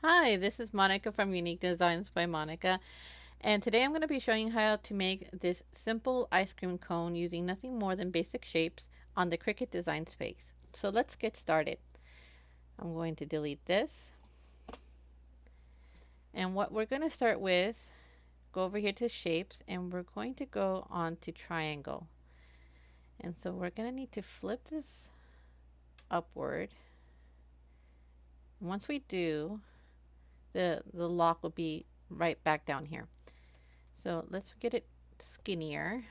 Hi, this is Monica from Unique Designs by Monica, and today I'm going to be showing you how to make this simple ice cream cone using nothing more than basic shapes on the Cricut design space. So let's get started. I'm going to delete this, and what we're going to start with, go over here to shapes, and we're going to go on to triangle. And so we're going to need to flip this upward. Once we do, the lock will be right back down here. So let's get it skinnier.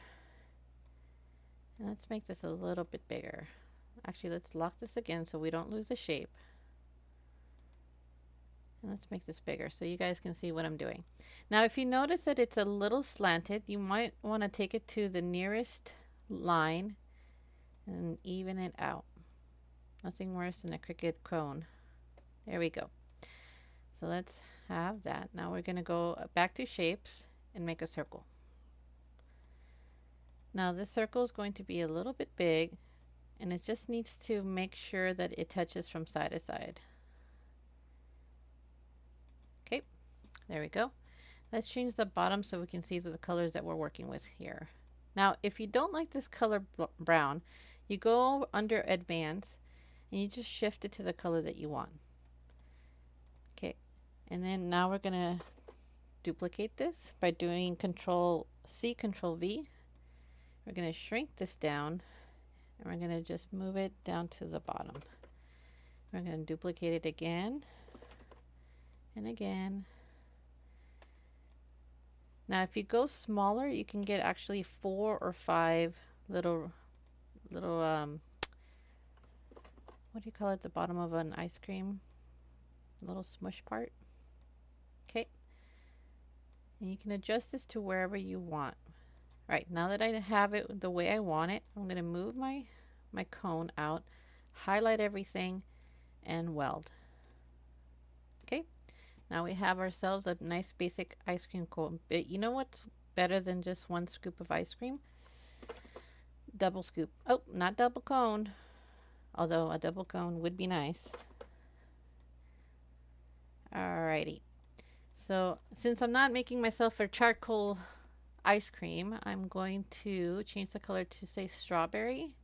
And let's make this a little bit bigger. Actually, let's lock this again so we don't lose the shape. And let's make this bigger so you guys can see what I'm doing. Now, if you notice that it's a little slanted, you might want to take it to the nearest line and even it out. Nothing worse than a Cricut cone. There we go. So let's have that. Now we're going to go back to shapes and make a circle. Now this circle is going to be a little bit big, and it just needs to make sure that it touches from side to side. Okay, there we go. Let's change the bottom so we can see the colors that we're working with here. Now if you don't like this color brown, you go under advanced and you just shift it to the color that you want. Okay, and then now we're gonna duplicate this by doing Control C, Control V. We're going to shrink this down, and we're going to just move it down to the bottom. We're going to duplicate it again and again. Now if you go smaller, you can get actually 4 or 5 little what do you call it, the bottom of an ice cream, little smush part. Okay, and you can adjust this to wherever you want. Right, now that I have it the way I want it, I'm going to move my cone out, highlight everything, and weld. Okay, now we have ourselves a nice basic ice cream cone. But you know what's better than just one scoop of ice cream? Double scoop. Oh, not double cone, although a double cone would be nice. Alrighty, so since I'm not making myself a charcoal ice cream, I'm going to change the color to say strawberry,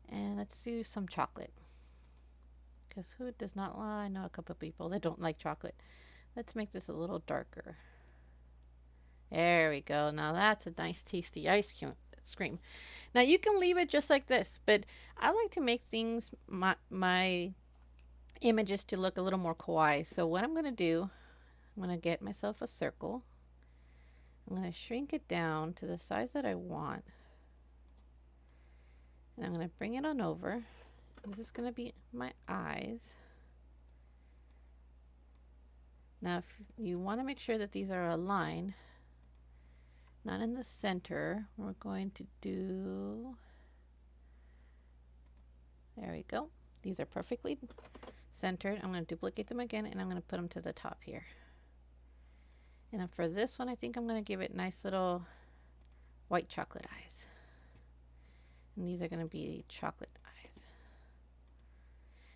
and let's do some chocolate, because who does not? Well, I know a couple of people that don't like chocolate. Let's make this a little darker. There we go. Now that's a nice tasty ice cream. Now you can leave it just like this, but I like to make things, my images, to look a little more kawaii. So what I'm going to do, I'm going to get myself a circle. I'm going to shrink it down to the size that I want. And I'm going to bring it on over. This is going to be my eyes. Now if you want to make sure that these are aligned, not in the center, we're going to do, there we go. These are perfectly centered. I'm going to duplicate them again, and I'm going to put them to the top here. And for this one, I think I'm going to give it nice little white chocolate eyes. And these are going to be chocolate eyes.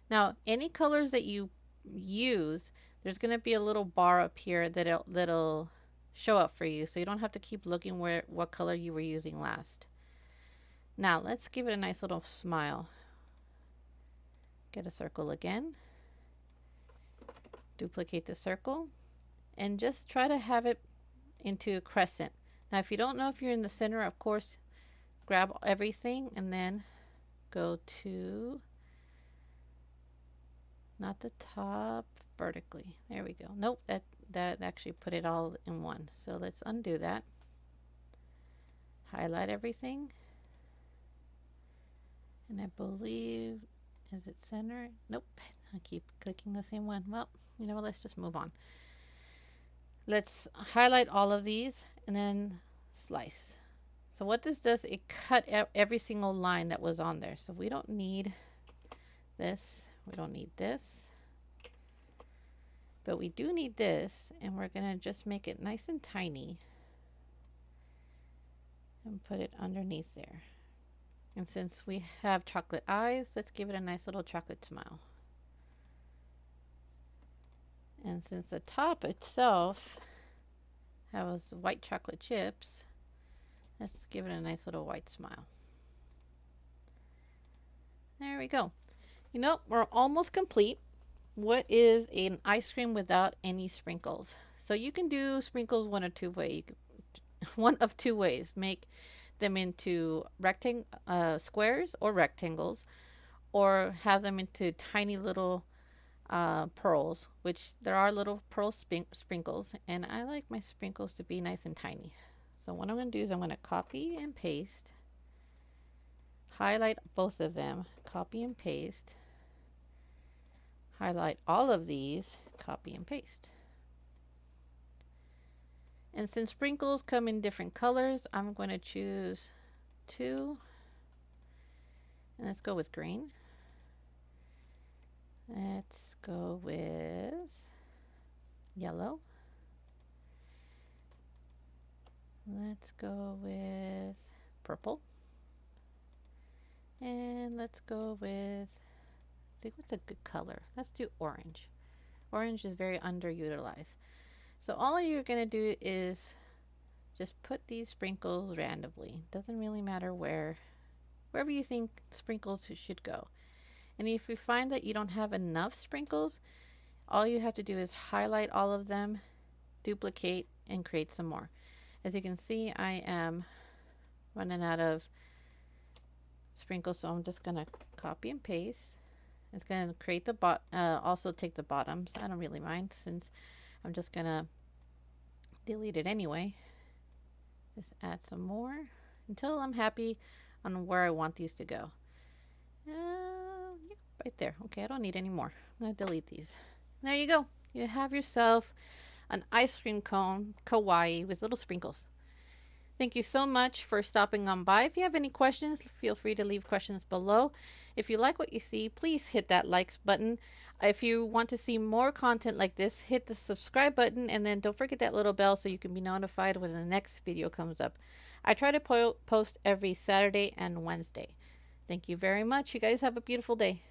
Now, any colors that you use, there's going to be a little bar up here that'll show up for you, so you don't have to keep looking what color you were using last. Now, let's give it a nice little smile. Get a circle again. Duplicate the circle. And just try to have it into a crescent. Now if you don't know if you're in the center, of course, grab everything and then go to, not the top, vertically. There we go. Nope, that actually put it all in one. So let's undo that. Highlight everything. And I believe, is it center? Nope, I keep clicking the same one. Well, you know what, let's just move on. Let's highlight all of these and then slice. So what this does, it cut every single line that was on there. So we don't need this, we don't need this, but we do need this, and we're gonna just make it nice and tiny and put it underneath there. And since we have chocolate eyes, let's give it a nice little chocolate smile. And since the top itself has white chocolate chips, let's give it a nice little white smile. There we go. You know, we're almost complete. What is an ice cream without any sprinkles? So you can do sprinkles one of two ways. One of two ways. Make them into squares or rectangles, or have them into tiny little pearls, which there are little pearl sprinkles, and I like my sprinkles to be nice and tiny. So what I'm going to do is I'm going to copy and paste, highlight both of them, copy and paste, highlight all of these, copy and paste. And since sprinkles come in different colors, I'm going to choose 2, and let's go with green. Let's go with yellow. Let's go with purple. And let's go with, see what's a good color. Let's do orange. Orange is very underutilized. So all you're going to do is just put these sprinkles randomly. Doesn't really matter wherever you think sprinkles should go. And if you find that you don't have enough sprinkles, all you have to do is highlight all of them, duplicate, and create some more. As you can see, I am running out of sprinkles, so I'm just going to copy and paste. It's going to create the also take the bottoms. I don't really mind, since I'm just going to delete it anyway. Just add some more until I'm happy on where I want these to go. Yeah, right there. Okay, I don't need any more. I'm going to delete these. There you go. You have yourself an ice cream cone kawaii with little sprinkles. Thank you so much for stopping on by. If you have any questions, feel free to leave questions below. If you like what you see, please hit that likes button. If you want to see more content like this, hit the subscribe button, and then don't forget that little bell so you can be notified when the next video comes up. I try to post every Saturday and Wednesday. Thank you very much. You guys have a beautiful day.